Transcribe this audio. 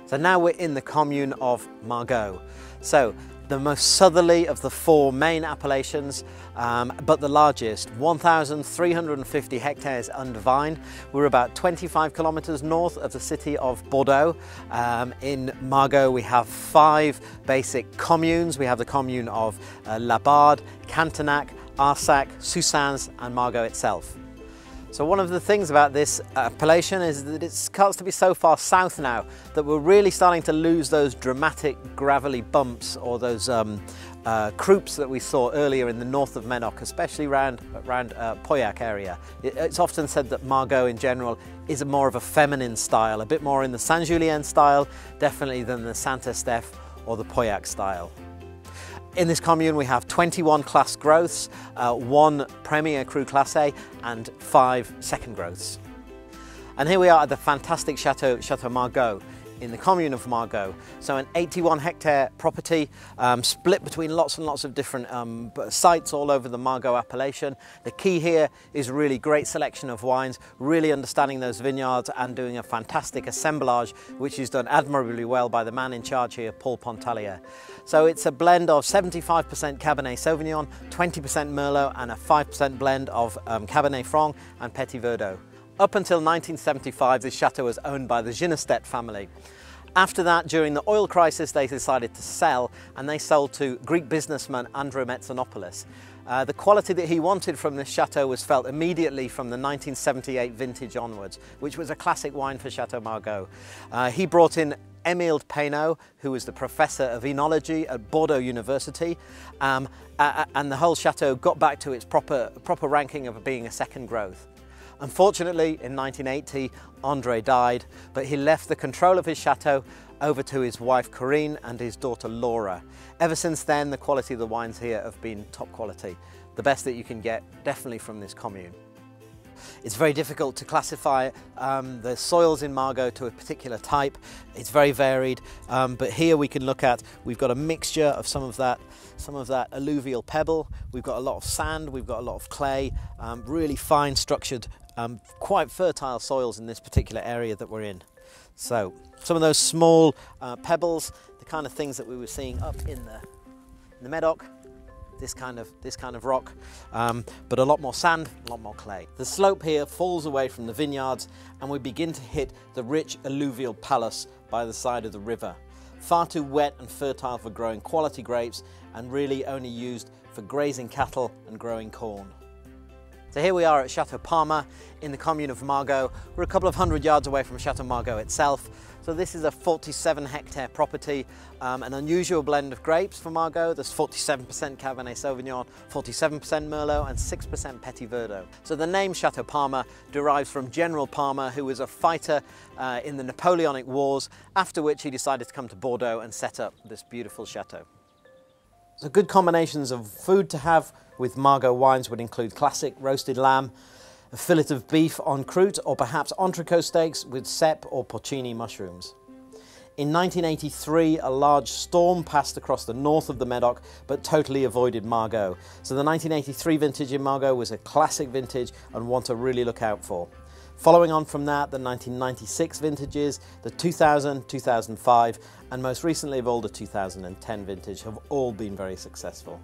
So now we're in the commune of Margaux. So the most southerly of the four main appellations, but the largest, 1,350 hectares under vine. We're about 25 kilometers north of the city of Bordeaux. In Margaux we have 5 basic communes. We have the commune of Labarde, Cantenac, Arsac, Soussain's and Margaux itself. So one of the things about this appellation is that it starts to be so far south now that we're really starting to lose those dramatic gravelly bumps or those croups that we saw earlier in the north of Médoc, especially around Pauillac area. It's often said that Margaux in general is more of a feminine style, a bit more in the Saint-Julien style, definitely than the Saint-Estèphe or the Pauillac style. In this commune we have 21 class growths, 1 Premier Cru Classé and 5 second growths. And here we are at the fantastic Chateau Margaux in the commune of Margaux. So an 81 hectare property split between lots and lots of different sites all over the Margaux appellation. The key here is really great selection of wines, really understanding those vineyards and doing a fantastic assemblage, which is done admirably well by the man in charge here, Paul Pontalier. So it's a blend of 75% Cabernet Sauvignon, 20% Merlot and a 5% blend of Cabernet Franc and Petit Verdot. Up until 1975, this chateau was owned by the Ginestette family. After that, during the oil crisis, they decided to sell, and they sold to Greek businessman Andros Metsanopoulos. The quality that he wanted from this chateau was felt immediately from the 1978 vintage onwards, which was a classic wine for Chateau Margaux. He brought in Émile Peynaud, who was the professor of enology at Bordeaux University, and the whole chateau got back to its proper ranking of being a second growth. Unfortunately, in 1980, André died, but he left the control of his chateau over to his wife Corinne and his daughter Laura. Ever since then, the quality of the wines here have been top quality, the best that you can get, definitely from this commune. It's very difficult to classify the soils in Margaux to a particular type. It's very varied, but here we can look at, we've got a mixture of some of that alluvial pebble, we've got a lot of sand, we've got a lot of clay, really fine structured, quite fertile soils in this particular area that we're in. So some of those small pebbles, the kind of things that we were seeing up in the Médoc, this kind of rock, but a lot more sand, a lot more clay. The slope here falls away from the vineyards and we begin to hit the rich alluvial palus by the side of the river. Far too wet and fertile for growing quality grapes and really only used for grazing cattle and growing corn. So here we are at Chateau Parma in the commune of Margaux. We're a couple of hundred yards away from Chateau Margaux itself. So this is a 47 hectare property, an unusual blend of grapes for Margaux. There's 47% Cabernet Sauvignon, 47% Merlot and 6% Petit Verdot. So the name Chateau Parma derives from General Parma, who was a fighter in the Napoleonic Wars, after which he decided to come to Bordeaux and set up this beautiful chateau. So good combinations of food to have with Margaux wines would include classic roasted lamb, a fillet of beef en croûte, or perhaps entrecôte steaks with cèpe or porcini mushrooms. In 1983, a large storm passed across the north of the Médoc, but totally avoided Margaux. So the 1983 vintage in Margaux was a classic vintage and one to really look out for. Following on from that, the 1996 vintages, the 2000, 2005, and most recently of all the 2010 vintage have all been very successful.